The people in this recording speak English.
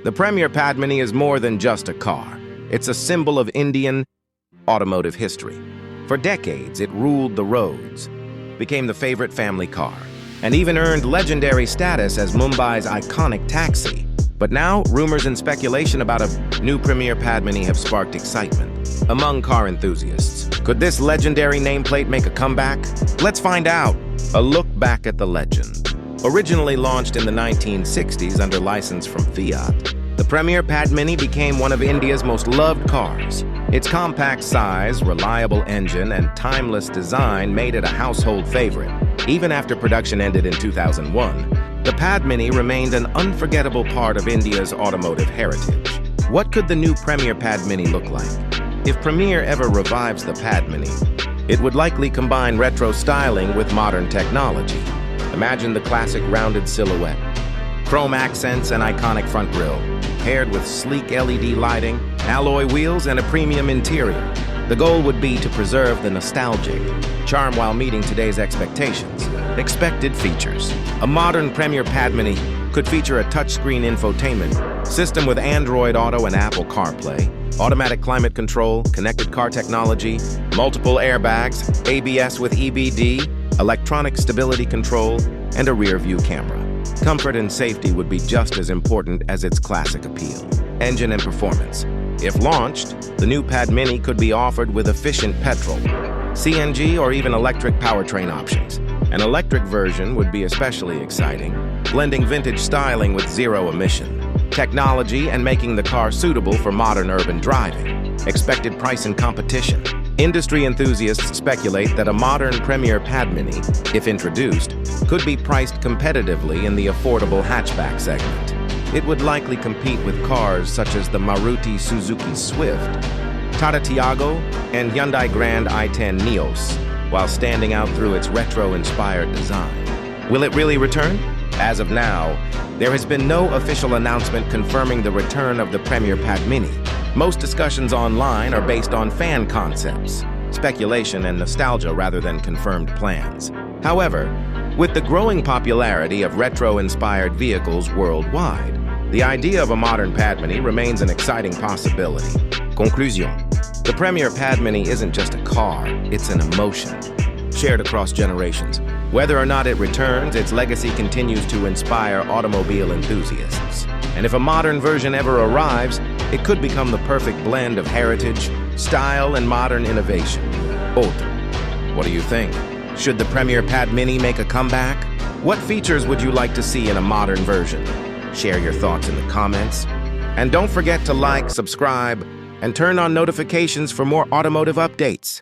The Premier Padmini is more than just a car. It's a symbol of Indian automotive history. For decades, it ruled the roads, became the favorite family car, and even earned legendary status as Mumbai's iconic taxi. But now, rumors and speculation about a new Premier Padmini have sparked excitement among car enthusiasts. Could this legendary nameplate make a comeback? Let's find out. A look back at the legend. Originally launched in the 1960s under license from Fiat, the Premier Padmini became one of India's most loved cars. Its compact size, reliable engine, and timeless design made it a household favorite. Even after production ended in 2001, the Padmini remained an unforgettable part of India's automotive heritage. What could the new Premier Padmini look like? If Premier ever revives the Padmini, it would likely combine retro styling with modern technology. Imagine the classic rounded silhouette, chrome accents and iconic front grille, paired with sleek LED lighting, alloy wheels, and a premium interior. The goal would be to preserve the nostalgic charm while meeting today's expectations. Expected features. A modern Premier Padmini could feature a touchscreen infotainment system with Android Auto and Apple CarPlay, automatic climate control, connected car technology, multiple airbags, ABS with EBD, electronic stability control, and a rear-view camera. Comfort and safety would be just as important as its classic appeal. Engine and performance. If launched, the new Padmini could be offered with efficient petrol, CNG, or even electric powertrain options. An electric version would be especially exciting, blending vintage styling with zero emission technology and making the car suitable for modern urban driving. Expected price and competition. Industry enthusiasts speculate that a modern Premier Padmini, if introduced, could be priced competitively in the affordable hatchback segment. It would likely compete with cars such as the Maruti Suzuki Swift, Tata Tiago, and Hyundai Grand i10 Nios, while standing out through its retro-inspired design. Will it really return? As of now, there has been no official announcement confirming the return of the Premier Padmini. Most discussions online are based on fan concepts, speculation, and nostalgia rather than confirmed plans. However, with the growing popularity of retro-inspired vehicles worldwide, the idea of a modern Padmini remains an exciting possibility. Conclusion. The Premier Padmini isn't just a car, it's an emotion, shared across generations. Whether or not it returns, its legacy continues to inspire automobile enthusiasts. And if a modern version ever arrives, it could become the perfect blend of heritage, style, and modern innovation. What do you think? Should the Premier Padmini make a comeback? What features would you like to see in a modern version? Share your thoughts in the comments. And don't forget to like, subscribe, and turn on notifications for more automotive updates.